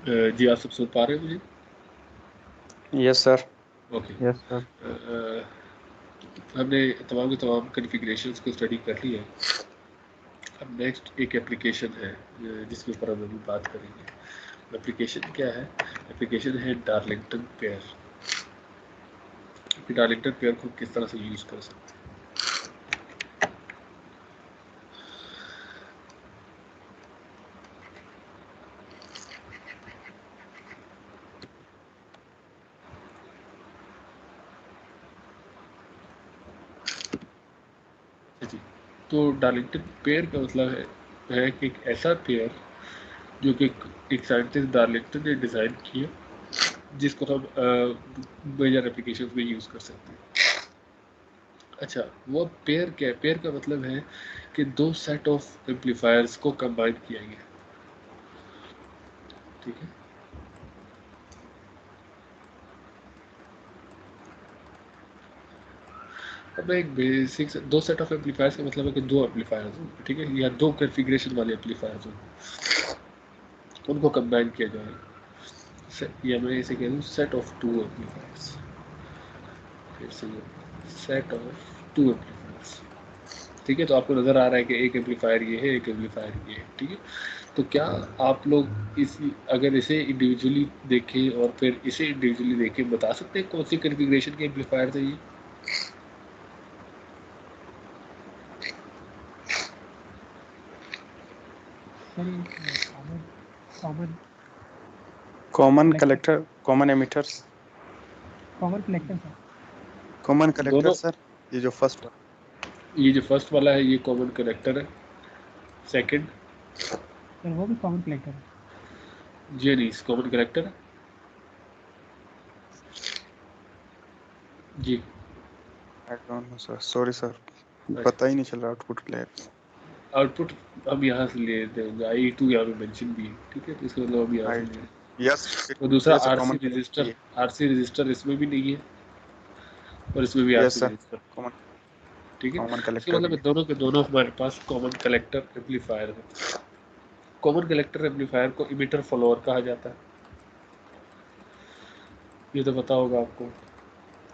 जी आप सब सुन पा रहे हैं मुझे? Yes sir. Okay. Yes sir. हमने तमाम के तमाम कॉन्फ़िगरेशंस को स्टडी कर लिया है। अब नेक्स्ट एक एप्लीकेशन है जिसके ऊपर हम अभी बात करेंगे। एप्लीकेशन क्या है? एप्लीकेशन है डार्लिंगटन पेयर। डार्लिंगटन पेयर को किस तरह से यूज़ कर सकते हैं। जी, तो डार्लिंगटन पेयर का मतलब है कि एक ऐसा पेयर जो कि एक साइंटिस्ट डार्लिंगटन ने डिज़ाइन किया, जिसको हम मेजर एप्लीकेशंस में यूज़ कर सकते हैं। अच्छा, वो पेयर क्या है? पेयर का मतलब है कि दो सेट ऑफ एम्पलीफायर्स को कंबाइन किया गया। ठीक है, अब एक बेसिक दो सेट ऑफ एम्पलीफायर्स का मतलब है कि दो एम्पलीफायर्स होंगे, ठीक है, या दो कॉन्फ़िगरेशन वाले एम्पलीफायर्स होंगे, उनको कंबाइन किया जाएगा। या मैं इसे कह दूँ सेट ऑफ टू एम्पलीफायर्स। फिर से सेट ऑफ टू एम्पलीफायर्स। ठीक है, तो आपको नज़र आ रहा है कि एक एम्पलीफायर ये है, एक एम्पलीफायर ये है। ठीक है, तो क्या आप लोग अगर इसे इंडिविजुअली देखें और फिर इसे इंडिविजुअली देखें, बता सकते हैं कौन सी कॉन्फ़िगरेशन के एम्पलीफायर थे ये? Common collector, common emitters, common collector sir. Common collector दोनों। सर। ये जो फर्स्ट ये जो फर्स्ट वाला है ये कॉमन कलेक्टर है। सेकंड सर वो भी कॉमन कलेक्टर है। जी नहीं, कॉमन कलेक्टर है जी। I don't know sir, sorry sir, अच्छा, पता ही नहीं चल रहा आउटपुट ले। आउटपुट हम यहाँ से ले लेते हैं, I2 यहाँ पे मेंशन भी है। ठीक है, तो इसका मतलब हम यहाँ से आई ले रहे हैं। यस, और दूसरा yes RC common register, collector. RC register इसमें भी नहीं है और इसमें भी yes RC sir, register. Common ठीक है, कॉमन इसका कलेक्टर मतलब भी है दोनों के दोनों हमारे पास कॉमन कलेक्टर एम्पलीफायर है। कॉमन कलेक्टर एम्पलीफायर को इमिटर फॉलोअर कहा जाता है, ये तो पता होगा आपको।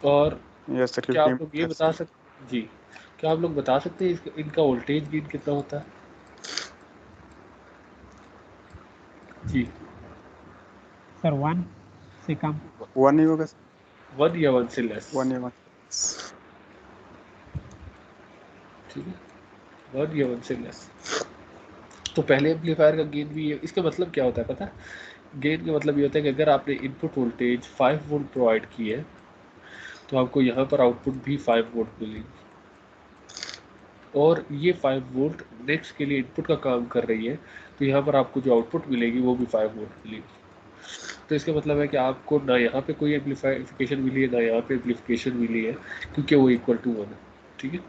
और है। यस सर, क्या क्योंकि आप लोग ये बता सकते जी, क्या आप लोग बता सकते हैं इनका वोल्टेज गेन कितना होता है? जी, सर 1 से कम। वन ही होगा सर, 1 या 1 से लेस। वन या वन। ठीक है, 1 या 1 से लेस। तो पहले एम्पलीफायर का गेन भी है। इसका मतलब क्या होता है पता है? गेन का मतलब ये होता है कि अगर आपने इनपुट वोल्टेज 5 वोल्ट प्रोवाइड की है तो आपको यहाँ पर आउटपुट भी 5 वोल्ट मिलेगी, और ये 5 वोल्ट नेक्स्ट के लिए इनपुट का काम कर रही है, तो यहाँ पर आपको जो आउटपुट मिलेगी वो भी 5 वोल्ट मिलेगी। तो इसका मतलब है कि आपको ना यहाँ पे कोई एम्पलीफिकेशन मिली है ना यहाँ पे एम्पलीफिकेशन मिली है, क्योंकि वो इक्वल टू 1 है। ठीक है,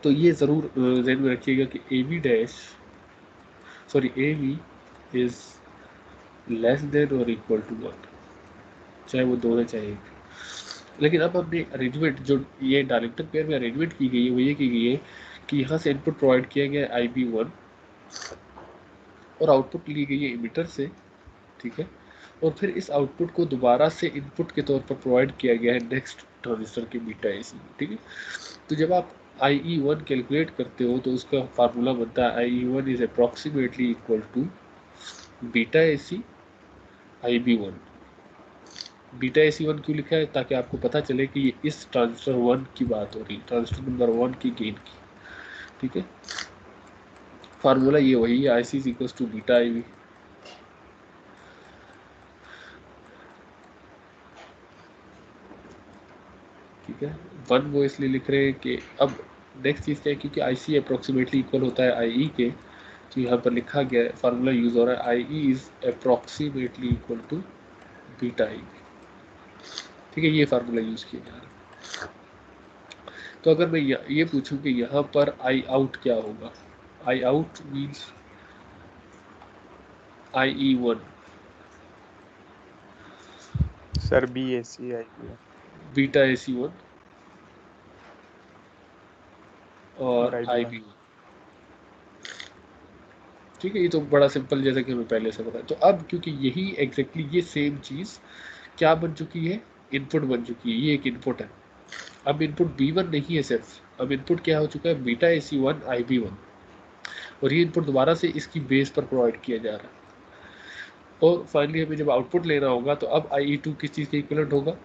तो ये ज़रूर ध्यान में रखिएगा कि A V dash sorry A V is less than और इक्वल टू 1, चाहे वो 2 है चाहे 1। लेकिन अब हमने अरेंजमेंट जो ये डायरेक्टर पेयर में अरेंजमेंट की गई है वो ये की गई है कि यहाँ से इनपुट प्रोवाइड किया गया है IB1 और आउटपुट ली गई है इमिटर से। ठीक है, और फिर इस आउटपुट को दोबारा से इनपुट के तौर पर प्रोवाइड किया गया है नेक्स्ट ट्रांजिस्टर के बीटा AC में। ठीक है, तो जब आप IE1 कैलकुलेट करते हो तो उसका फार्मूला बनता है IE1 is approximately equal to beta AC IB1। Beta AC1 क्यों लिखा है? ताकि आपको पता चले कि ये इस ट्रांजिस्टर 1 की बात हो रही है, ट्रांजिस्टर नंबर 1 की गेन की। ठीक है, फार्मूला ये वही है, IC is equal to beta IB। ठीक है, 1 वो इसलिए लिख रहे हैं कि अब नेक्स्ट चीज़ क्या है, क्योंकि IC अप्रोक्सीमेटली इक्वल होता है IE के, तो यहाँ पर लिखा गया है, फार्मूला यूज़ हो रहा है IE is approximately equal to beta IB। ठीक है, ये फार्मूला यूज़ किया जा रहा है। तो अगर मैं ये पूछूं कि यहाँ पर आई आउट क्या होगा, I out means IE1 sir BAC IB1 beta AC1 और और IB1। IB1। ठीक है, ये तो बड़ा सिंपल जैसा कि हमें पहले से पता है। तो अब क्योंकि यही एग्जैक्टली ये सेम चीज़ क्या बन चुकी है, इनपुट बन चुकी है, ये एक इनपुट है। अब इनपुट B1 नहीं है सिर्फ, अब इनपुट क्या हो चुका है, बीटा AC1 IB1, और ये इनपुट दोबारा से इसकी बेस पर प्रोवाइड किया जा रहा है। और फाइनली हमें जब आउटपुट लेना होगा तो अब IE2 किस चीज़ के इक्विवेलेंट होगा,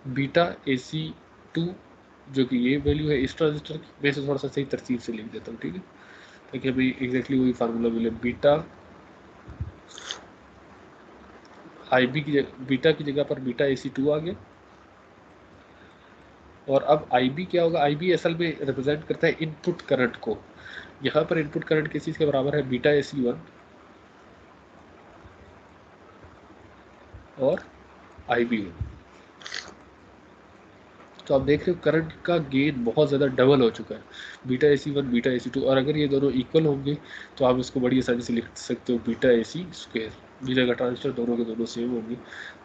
बीटा AC2, जो कि ये वैल्यू है इस ट्रांजिस्टर की। मैं इसे थोड़ा सा सही तरतीब से लिख देता हूँ, ठीक है, ताकि हमें एग्जैक्टली वही फार्मूला मिले। बीटा IB की बीटा की जगह पर बीटा AC2 आ गया, और अब IB क्या होगा, IB असल में रिप्रेजेंट करता है इनपुट करंट को। यहाँ पर इनपुट करंट किस चीज़ के बराबर है, बीटा AC1 और IB1। तो आप देख रहे हो करंट का गेन बहुत ज़्यादा डबल हो चुका है, बीटा AC1 बीटा AC2। और अगर ये दोनों इक्वल होंगे तो आप इसको बड़ी आसानी से लिख सकते हो बीटा AC स्क्वायर, बीटा का ट्रांजिस्टर दोनों के दोनों सेम होंगे,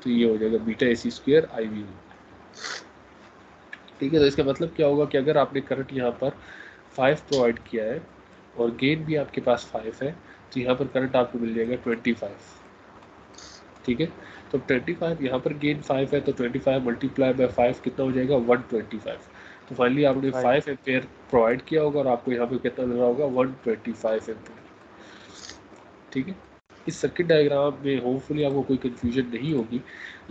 तो ये हो जाएगा बीटा AC स्क्वायर IB1। ठीक है, तो इसका मतलब क्या होगा कि अगर आपने करंट यहाँ पर 5 प्रोवाइड किया है और गेन भी आपके पास 5 है, तो यहाँ पर करंट आपको मिल जाएगा 25। ठीक है, तो 25 यहाँ पर गेन 5 है, तो 25 मल्टीप्लाई बाय 5 कितना हो जाएगा, 125। तो फाइनली आपने 5 एम्पेयर प्रोवाइड किया होगा और आपको यहाँ पे कितना मिल रहा होगा, 125 एम्पेयर। ठीक है, इस सर्किट डायग्राम में होपफुली आपको कोई कन्फ्यूजन नहीं होगी,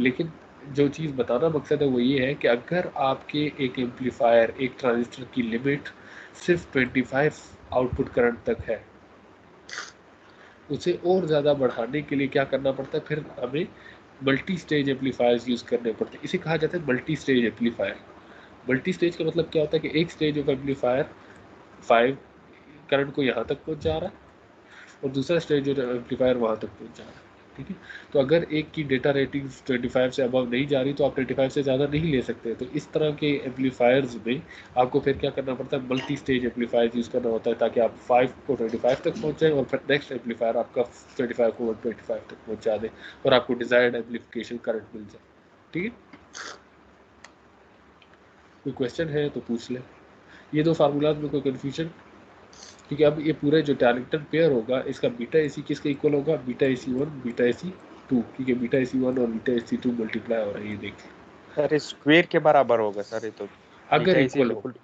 लेकिन जो चीज़ बताना मकसद है वो ये है कि अगर आपके एक एम्पलीफायर, एक ट्रांजिस्टर की लिमिट सिर्फ 25 आउटपुट करंट तक है, उसे और ज़्यादा बढ़ाने के लिए क्या करना पड़ता है, फिर हमें मल्टी स्टेज एम्पलीफायर्स यूज़ करने पड़ते हैं। इसे कहा जाता है multi stage amplifier. Multi stage का मतलब क्या होता है कि एक स्टेज ऑफ एम्पलीफायर 5 करंट को यहाँ तक पहुँचा रहा है और दूसरा स्टेज जो एम्पलीफायर वहाँ तक पहुँच जा रहा है। ठीक है, तो अगर एक की डेटा रेटिंग 25 से अबव नहीं जा रही तो आप 25 से ज़्यादा नहीं ले सकते। तो इस तरह के एम्पलीफायर्स में आपको फिर क्या करना पड़ता है, मल्टी स्टेज एम्पलीफायर यूज़ करना होता है, ताकि आप 5 को 25 तक पहुँचाएँ और फिर नेक्स्ट एम्पलीफायर आपका 25 को 125 तक पहुँचा दे और आपको डिज़ायर्ड एम्पलीफिकेशन करंट मिल जाए। ठीक है, कोई क्वेश्चन है तो पूछ लें। ये दो फार्मूलाज में कोई कन्फ्यूजन, क्योंकि अब ये पूरे जो डायरेक्टर पेयर होगा इसका बीटा AC किसके इक्वल होगा, बीटा AC1 बीटा AC2, क्योंकि बीटा AC1 और बीटा AC2 मल्टीप्लाई हो रहा है, ये देखिए। सर स्क्वायर के बराबर होगा सर, ये तो अगर बीटा इसी इक्वल हो, बिल्कुल।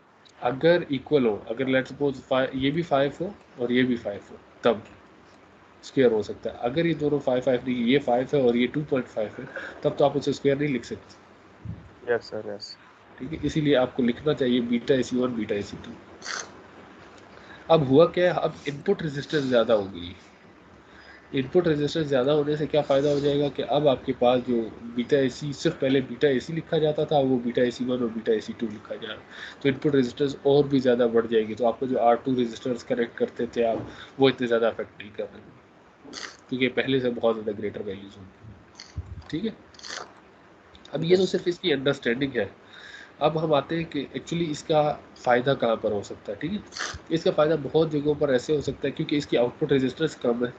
अगर इक्वल हो, अगर लेट सपोज ये भी 5 हो और ये भी 5 हो, तब स्क्वायर हो सकता है। अगर ये दोनों 5 5 नहीं, ये 5 है और ये 2.5 है, तब तो आप उसे स्क्वायर नहीं लिख सकते। Yes sir yes. ठीक है, इसीलिए आपको लिखना चाहिए बीटा AC1 बीटा AC2। अब हुआ क्या है, अब इनपुट रेजिस्टेंस ज़्यादा हो गई। इनपुट रेजिस्टेंस ज़्यादा होने से क्या फ़ायदा हो जाएगा कि अब आपके पास जो बीटा AC, सिर्फ पहले बीटा AC लिखा जाता था, वो बीटा AC1 और बीटा AC2 लिखा जा रहा है। तो इनपुट रेजिस्टेंस और भी ज़्यादा बढ़ जाएगी। तो आपको जो R2 रेजिस्टेंस कनेक्ट करते थे आप, वो इतने ज़्यादा अफेक्ट नहीं कर रहे, क्योंकि पहले से बहुत ज़्यादा ग्रेटर वैल्यूज़ होंगी। ठीक है, अब ये तो सिर्फ इसकी अंडरस्टैंडिंग है। अब हम आते हैं कि एक्चुअली इसका फ़ायदा कहाँ पर हो सकता है। ठीक है, इसका फ़ायदा बहुत जगहों पर ऐसे हो सकता है, क्योंकि इसकी आउटपुट रेजिस्टेंस कम है।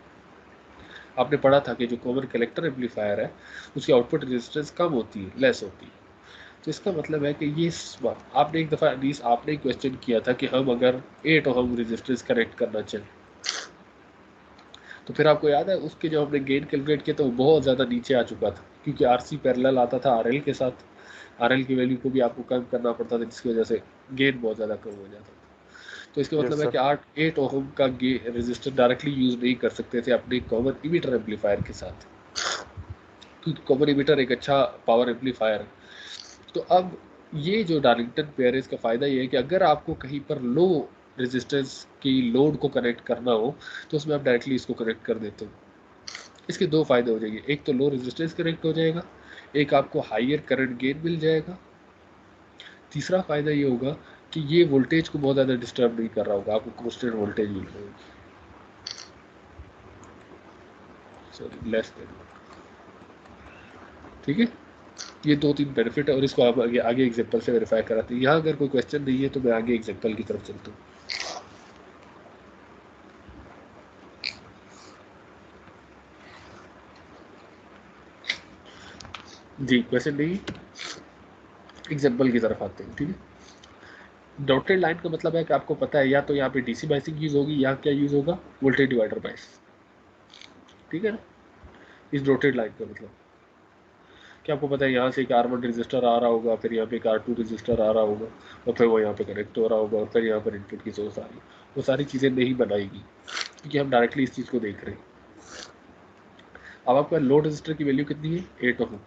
आपने पढ़ा था कि जो कॉमन कलेक्टर एम्पलीफायर है उसकी आउटपुट रेजिस्टेंस कम होती है, लेस होती है। तो इसका मतलब है कि ये आपने एक दफ़ा एटलीस्ट आपने क्वेश्चन किया था कि हम अगर 8 ओहम रेजिस्टेंस कनेक्ट करना चाहें, तो फिर आपको याद है उसके जो हमने गेन कैलकुलेट किया था वो बहुत ज़्यादा नीचे आ चुका था, क्योंकि RC पैरेलल आता था RL के साथ। RL की वैल्यू को भी आपको कम करना पड़ता था, जिसकी वजह से गेन बहुत ज़्यादा कम हो जाता था। तो इसका मतलब है कि 8 ओहम का रेजिस्टर डायरेक्टली यूज़ नहीं कर सकते थे अपने कॉमन इमीटर एम्पलीफायर के साथ, क्योंकि कॉमन इमीटर एक अच्छा पावर एम्पलीफायर है। तो अब ये जो डार्लिंगटन पेयर है, इसका फ़ायदा ये है कि अगर आपको कहीं पर लो रेजिस्टेंस की लोड को कनेक्ट करना हो तो उसमें आप डायरेक्टली इसको कनेक्ट कर देते हो। इसके दो फ़ायदे हो जाएंगे, एक तो लो रेजिस्टेंस कनेक्ट हो जाएगा, एक आपको हाइयर करंट गेन मिल जाएगा। तीसरा फ़ायदा ये होगा कि ये वोल्टेज को बहुत ज़्यादा डिस्टर्ब नहीं कर रहा होगा, आपको कांस्टेंट वोल्टेज मिल रही होगी, सॉरी लेस देन। ठीक है, ये 2-3 बेनिफिट है और इसको आप आगे एग्जांपल से वेरीफाई कराते हैं। यहाँ अगर कोई क्वेश्चन नहीं है तो मैं आगे एग्जांपल की तरफ चलता हूँ। जी, क्वेश्चन नहीं, एग्जांपल की तरफ आते हैं। ठीक है, डॉटेड लाइन का मतलब है कि आपको पता है या तो यहाँ पे DC बाइसिंग यूज़ होगी या क्या यूज़ होगा, वोल्टेज डिवाइडर बाइस। ठीक है ना, इस डॉटेड लाइन का मतलब कि आपको पता है यहाँ से एक R1 रजिस्टर आ रहा होगा, फिर यहाँ पे एक R2 रजिस्टर आ रहा होगा, और फिर वो यहाँ पे कनेक्ट हो रहा होगा, और फिर यहाँ पर इनपुट की सोर्स आ रही है। वो सारी चीज़ें नहीं बनाएगी क्योंकि हम डायरेक्टली इस चीज़ को देख रहे हैं। अब आपका लोड रजिस्टर की वैल्यू कितनी है, 8 ओम,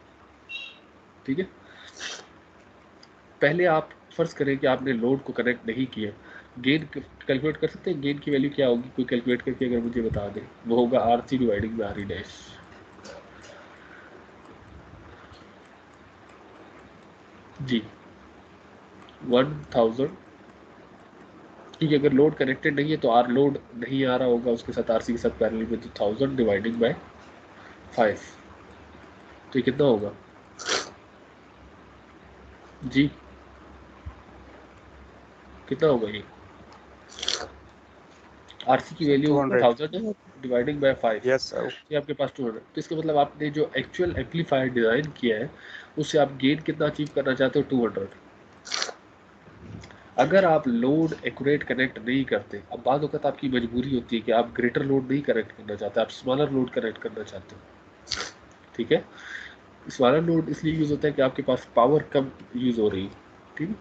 ठीक है। पहले आप फर्ज करें कि आपने लोड को कनेक्ट नहीं किया, गेन कैलकुलेट कर सकते हैं, गेन की वैल्यू क्या होगी, कोई कैलकुलेट करके अगर मुझे बता दे। वो होगा RC dividing by RE dash. जी 1000, क्योंकि अगर लोड कनेक्टेड नहीं है तो आर लोड नहीं आ रहा होगा, उसके साथ RC के साथ पैरेलल में, तो 1000 डिवाइडिंग बाय 5, तो ये कितना होगा जी, कितना होगा ये, RC की वैल्यू 200। 1000 है डिवाइडिंग बाय 5, यस सर। ये आपके पास 200। तो इसका मतलब आपने जो एक्चुअल एम्पलीफायर डिज़ाइन किया है उससे आप गेन कितना अचीव करना चाहते हो, 200। अगर आप लोड एक्यूरेट कनेक्ट नहीं करते, अब बात वक्त आपकी मजबूरी होती है कि आप ग्रेटर लोड नहीं कनेक्ट करना चाहते, आप स्मॉलर लोड कनेक्ट करना चाहते हो, ठीक है। स्मॉलर लोड इसलिए यूज़ होता है कि आपके पास पावर कम यूज़ हो रही है, ठीक है।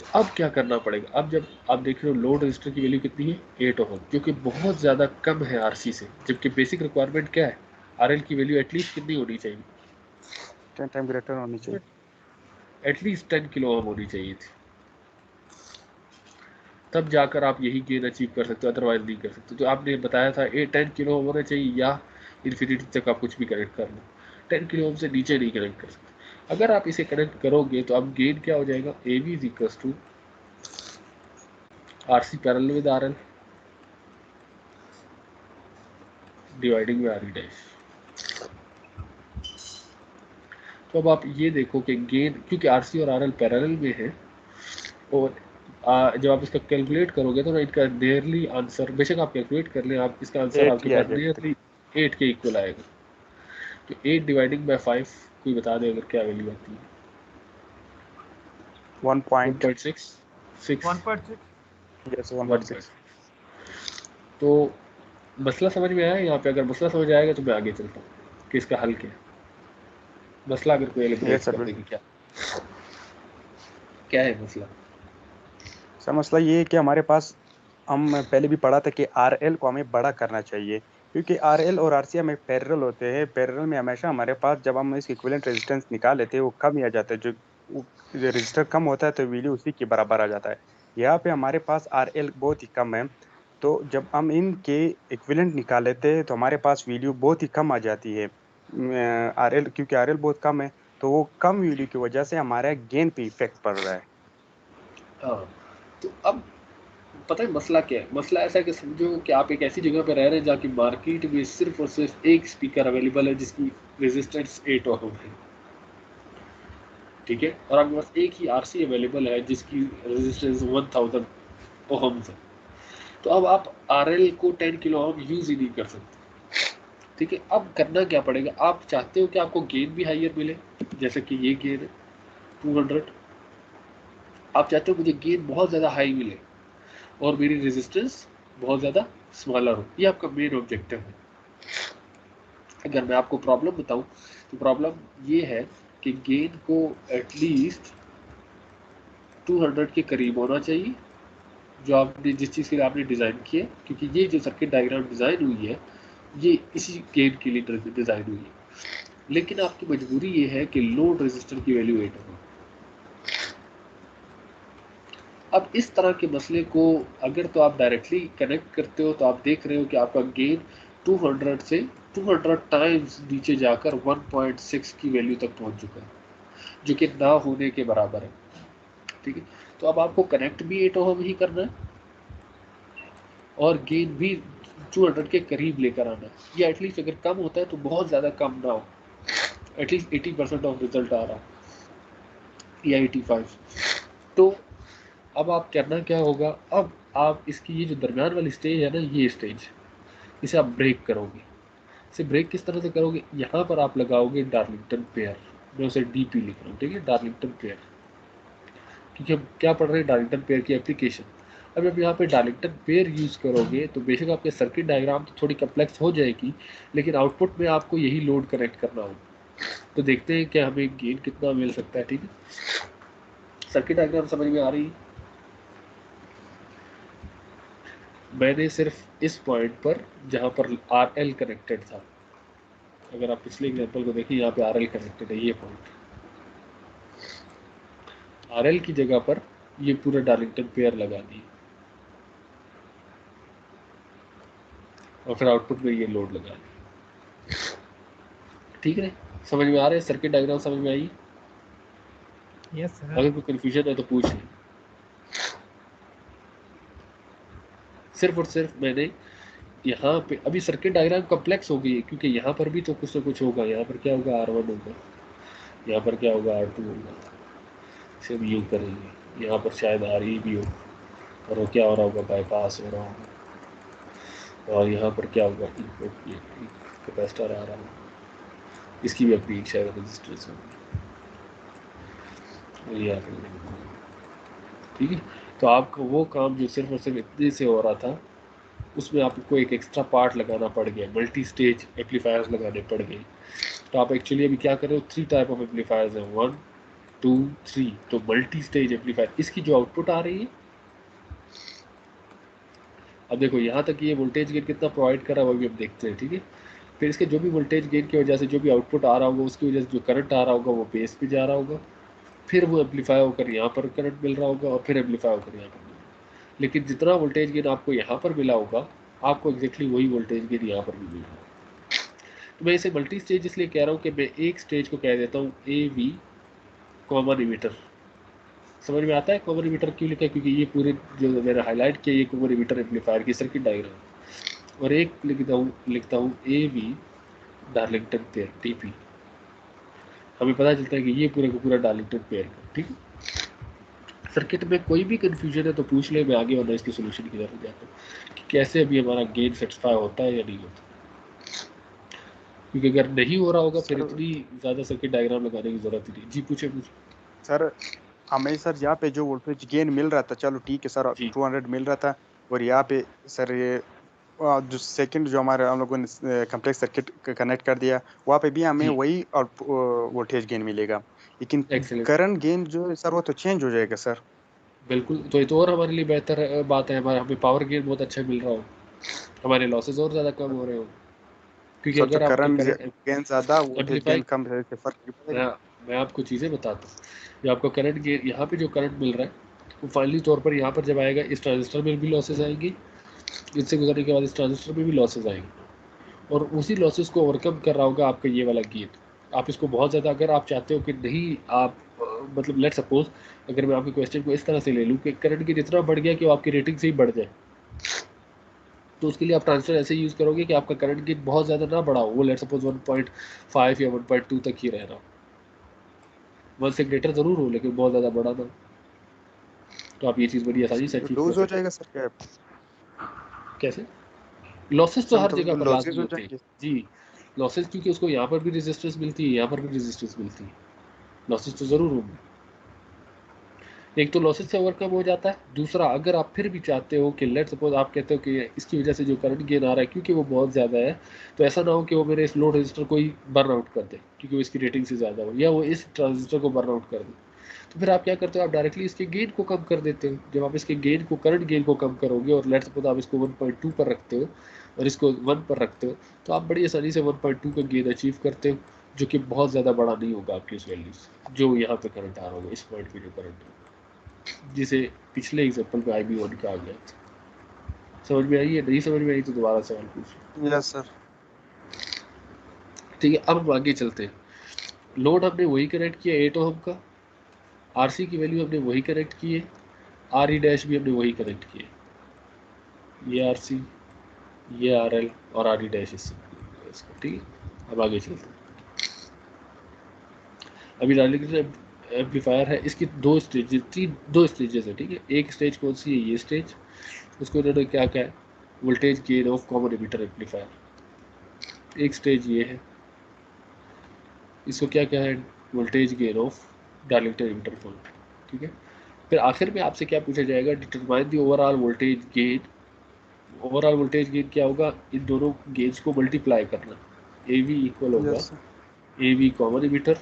तो अब क्या करना पड़ेगा, अब जब आप देख रहे हो लोड रजिस्टर की वैल्यू कितनी है, 8 ओम, जो कि बहुत ज़्यादा कम है RC से, जबकि बेसिक रिक्वायरमेंट क्या है, RL की वैल्यू एटलीस्ट कितनी होनी चाहिए, 10 टाइम ग्रेटर होनी चाहिए। एटलीस्ट 10 किलो ओम होनी चाहिए थी, तब जाकर आप यही गेन अचीव कर सकते हो, अदरवाइज नहीं कर सकते। तो आपने बताया था 10 किलो ओम होना चाहिए या इन्फिनिटी तक आप कुछ भी कनेक्ट कर लो, 10 किलो ओम से नीचे नहीं कनेक्ट कर सकते। अगर आप इसे कनेक्ट करोगे तो अब गेन क्या हो जाएगा, AB is equal to RC parallel with RL dividing by RE dash. तो अब आप ये देखो कि गेन, क्योंकि RC और RL पैरेलल में है, और जब आप इसका कैलकुलेट करोगे तो ना इनका नियरली आंसर, बेशक आप कैलकुलेट कर लें, आप इसका आंसर 8 आपके ही आ पास जाएगा। नियरली 8 के इक्वल आएगा। तो 8 डिवाइडिंग बाय 5 कोई बता दे अगर क्या वैल्यू आती है, 1.6 1.6। यस 1.6। तो मसला समझ में आया यहाँ पे, अगर मसला समझ आएगा तो मैं आगे चलता हूँ कि इसका हल क्या है। मसला अगर कोई एलिब्रेट यस सर कर बिल्कुल। देगी, क्या क्या है मसला। सर मसला ये है कि हमारे पास, हम पहले भी पढ़ा था कि RL को हमें बड़ा करना चाहिए, क्योंकि RL और RC हमें पैरेलल होते हैं। पैरेलल में हमेशा हमारे पास, जब हम इसकी इक्विवेलेंट रेजिस्टेंस निकाल लेते हैं, वो कम ही आ जाता है। जो रेजिस्टर कम होता है तो वैल्यू उसी के बराबर आ जाता है। यहाँ पे हमारे पास RL बहुत ही कम है, तो जब हम इनके इक्विवेलेंट निकाल लेते हैं तो हमारे पास वैल्यू बहुत ही कम आ जाती है। RL, क्योंकि RL बहुत कम है, तो वो कम वैल्यू की वजह से हमारे गेन पे इफेक्ट पड़ रहा है। हाँ, तो अब पता है मसला क्या है, मसला ऐसा है कि समझो कि आप एक ऐसी जगह पर रह रहे हैं जहाँ की मार्केट में सिर्फ और सिर्फ एक स्पीकर अवेलेबल है जिसकी रेजिस्टेंस 8 ओम है, ठीक है, और आपके पास एक ही RC अवेलेबल है जिसकी रेजिस्टेंस 1000 ओम है। तो अब आप RL को 10 किलो ओम यूज ही नहीं कर सकते, ठीक है। अब करना क्या पड़ेगा, आप चाहते हो कि आपको गेन भी हाइयर मिले, जैसे कि ये गेन है 200, आप चाहते हो मुझे गेन बहुत ज़्यादा हाई मिले और मेरी रेजिस्टेंस बहुत ज़्यादा स्मॉलर हो, ये आपका मेन ऑब्जेक्टिव है। अगर मैं आपको प्रॉब्लम बताऊं तो प्रॉब्लम ये है कि गेन को एटलीस्ट 200 के करीब होना चाहिए, जो आपने जिस चीज़ के लिए आपने डिज़ाइन किया, क्योंकि ये जो सर्किट डायग्राम डिज़ाइन हुई है ये इसी गेन के लिए डिज़ाइन हुई है। लेकिन आपकी मजबूरी ये है कि लोड रेजिस्टर की वैल्यू 8 होगी। अब इस तरह के मसले को अगर तो आप डायरेक्टली कनेक्ट करते हो तो आप देख रहे हो कि आपका गेन 200 से 200 टाइम्स नीचे जाकर 1.6 की वैल्यू तक पहुंच चुका है, जो कि ना होने के बराबर है, ठीक है। तो अब आपको कनेक्ट भी 8 ओम ही करना है और गेन भी 200 के करीब लेकर आना है, या एटलीस्ट अगर कम होता है तो बहुत ज़्यादा कम ना हो, एटलीस्ट 80% ऑफ रिजल्ट आ रहा हो या 85। तो अब आप करना क्या होगा, अब आप इसकी ये जो दरमियान वाली स्टेज है ना, ये स्टेज, इसे आप ब्रेक करोगे। इसे ब्रेक किस तरह से करोगे, यहाँ पर आप लगाओगे डार्लिंगटन पेयर, मैं उसे DP लिख रहा हूँ, ठीक है, डार्लिंगटन पेयर, क्योंकि हम क्या पढ़ रहे हैं, डार्लिंगटन पेयर की एप्लीकेशन। अब जब यहाँ पे डार्लिंगटन पेयर यूज़ करोगे तो बेशक आपके सर्किट डायग्राम तो थोड़ी कम्प्लेक्स हो जाएगी, लेकिन आउटपुट में आपको यही लोड कनेक्ट करना होगा। तो देखते हैं कि हमें गेन कितना मिल सकता है। ठीक है, सर्किट डायग्राम समझ में आ रही है? मैंने सिर्फ इस पॉइंट पर जहाँ पर RL कनेक्टेड था, अगर आप पिछले एग्जाम्पल को देखिए, यहाँ पे RL कनेक्टेड है, ये पॉइंट RL की जगह पर ये पूरा डार्लिंगटन पेयर लगा दिए और फिर आउटपुट में ये लोड लगा दिया। ठीक है, समझ में आ रहा है? सर्किट डायग्राम समझ में आई? Yes sir. अगर कोई कंफ्यूजन है तो पूछ लें। सिर्फ और सिर्फ मैंने यहाँ पे अभी सर्किट डायग्राम कॉम्प्लेक्स हो गई है, क्योंकि यहाँ पर भी तो कुछ ना कुछ होगा। यहाँ पर क्या होगा, R1 होगा, यहाँ पर क्या होगा, R2 होगा, सिर्फ यू करेंगे। यहाँ पर शायद RE भी हो, और वो क्या हो रहा होगा, बाईपास हो रहा होगा। और यहाँ पर क्या होगा, इनपुट कैपेसिटर आ रहा होगा, इसकी भी अपनी शायद रजिस्टेंस होगी। यहाँ पर ठीक है, तो आपका वो काम जो सिर्फ और सिर्फ इतने से हो रहा था, उसमें आपको एक एक्स्ट्रा पार्ट लगाना पड़ गया, मल्टी स्टेज एम्पलीफायर्स लगाने पड़ गए। तो आप एक्चुअली अभी क्या कर रहे हो, 3 टाइप ऑफ एम्पलीफायर्स हैं, 1 2 3। तो मल्टी स्टेज एम्पलीफायर, इसकी जो आउटपुट आ रही है, अब देखो यहाँ तक ये वोल्टेज गेन कितना प्रोवाइड कर रहा है वो भी हम देखते हैं। ठीक है, फिर इसके जो भी वोल्टेज गेन की वजह से जो भी आउटपुट आ रहा होगा, उसकी वजह से जो करंट आ रहा होगा वो बेस पे जा रहा होगा, फिर वो एम्पलीफाई होकर यहाँ पर करंट मिल रहा होगा, और फिर एम्पलीफाई होकर यहाँ पर मिल रहा होगा। लेकिन जितना वोल्टेज गेन आपको यहाँ पर मिला होगा, आपको एग्जैक्टली वही वोल्टेज गेन यहाँ पर भी मिल रहा होगा। तो मैं इसे मल्टी स्टेज इसलिए कह रहा हूँ कि मैं एक स्टेज को कह देता हूँ AV कॉमन इमिटर। समझ में आता है कॉमन इमिटर क्यों लिखा है? क्योंकि ये पूरे जो मैंने हाईलाइट किया, ये कॉमन इमिटर एम्पलीफायर की सर्किट डायग्राम। और एक लिखता हूँ AV डार्लिंगटन पेयर, TP। हमें पता चलता है कि ये पूरे का पूरा डार्लिंगटन पेयर का। ठीक है, सर्किट में कोई भी कंफ्यूजन है तो पूछ ले, मैं आगे वरना इसके सोल्यूशन की तरफ जाता हूँ कि कैसे अभी हमारा गेन सेटिस्फाई होता है या नहीं होता। क्योंकि अगर नहीं हो रहा होगा फिर सर इतनी ज़्यादा सर्किट डायग्राम लगाने की जरूरत ही नहीं। जी पूछे। सर हमें सर यहाँ पे जो वोल्टेज गेन मिल रहा था, चलो ठीक है सर, जी 200 मिल रहा था। और यहाँ पे सर ये जो सेकंड जो हमारे हम लोगों ने कम्प्लेक्स सर्किट कनेक्ट कर दिया, वहाँ पे भी हमें जी, वही और वोल्टेज गेन मिलेगा। लेकिन एक्सेलेंट, करंट गेन जो है सर वो तो चेंज हो जाएगा सर। बिल्कुल। तो ये तो और हमारे लिए बेहतर बात है, हमारा हमें पावर गेन बहुत अच्छा मिल रहा हो, हमारे लॉसेस और ज़्यादा कम हो रहे हो। क्योंकि सर तो अगर आपका करंट करंट गेन ज्यादा, वोल्टेज एम्पलीफाई, गेन कम है, इससे फर्क नहीं मैं पड़ेगा। मैं आपको चीज़ें बताता हूँ। जो आपको करंट गेन यहाँ पे जो करंट मिल रहा है, वो फाइनली तौर पर यहाँ पर जब आएगा, इस ट्रांजिस्टर में भी लॉसेस आएंगी, इससे गुजरने के बाद इस ट्रांजिस्टर में भी लॉसेस आएंगी, और उसी लॉसेस को ओवरकम कर रहा होगा आपका ये वाला गेन। आप इसको बहुत ज़्यादा, अगर आप चाहते हो कि नहीं आप मतलब लेट सपोज, अगर मैं आपके क्वेश्चन को इस तरह से ले लूँ कि करंट गेन इतना बढ़ गया कि वो आपकी रेटिंग से ही बढ़ जाए, तो उसके लिए आप ट्रांजिस्टर ऐसे यूज़ करोगे कि आपका करंट गेन बहुत ज़्यादा ना बढ़ा हो, वो लेट सपोज 1.5 या 1.2 तक ही रह रहा हो, 1 से ग्रेटर ज़रूर हो लेकिन बहुत ज़्यादा बड़ा ना हो। तो आप ये चीज़ बड़ी आसानी से अचीव कर लूज हो सकते जाएगा सर क्या? हो। कैसे? लॉसेस तो सर हर जगह मतलब पर लॉसेज लाजमी हो होते हैं। जाएंगे। जी, लॉसेस, क्योंकि उसको यहाँ पर भी रेजिस्टेंस मिलती है, यहाँ पर भी रेजिस्टेंस मिलती है, लॉसेस तो ज़रूर होंगे। एक तो लॉसेस से ओवरकम हो जाता है, दूसरा अगर आप फिर भी चाहते हो कि लेट सपोज आप कहते हो कि इसकी वजह से जो करंट गेन आ रहा है क्योंकि वो बहुत ज़्यादा है, तो ऐसा ना हो कि वो मेरे इस लोड रजिस्टर को ही बर्न आउट कर दे क्योंकि वो इसकी रेटिंग से ज़्यादा हो, या वो इस ट्रांजिस्टर को बर्न आउट कर दे। तो फिर आप क्या करते हो, आप डायरेक्टली इसके गेन को कम कर देते हो। जब आप इसके गेन को, करंट गेन को कम करोगे, और लेट सपोज आप इसको 1.2 पर रखते हो और इसको 1 पर रखते हो, तो आप बड़ी आसानी से 1.2 का गेन अचीव करते हो, जो कि बहुत ज़्यादा बड़ा नहीं होगा आपकी इस वैल्यू से, जो यहाँ पे करंट आ रहा होगा, इस पॉइंट पे जो करंट होगा, जिसे पिछले एग्जाम्पल पे IB1 का आ गया था। समझ में आई है? नहीं समझ में आई तो दोबारा सवाल पूछो। Yes sir. ठीक है, अब हम आगे चलते हैं। लोड हमने वही कनेक्ट किया 8 ओम का, RC की वैल्यू हमने वही कनेक्ट की है, RE डैश भी हमने वही कनेक्ट किया है, ये RC, ये RL और RE डैश इसका। ठीक है, अब आगे चलते हैं। अभी डायरेक्ट एम्पलीफायर है, इसकी दो स्टेजेस है। ठीक है, एक स्टेज कौन सी है, ये स्टेज, उसको इन्होंने क्या क्या है, voltage gain of common emitter amplifier. एक स्टेज ये है, इसको क्या क्या है, वोल्टेज गेन ऑफ डायलेक्टर इंटरफॉल। ठीक है, फिर आखिर में आपसे क्या पूछा जाएगा, determine the overall voltage gain. Overall voltage gain क्या होगा, इन दोनों गेन्स को मल्टीप्लाई करना। ए वी इक्वल होगा yes sir. A V common emitter,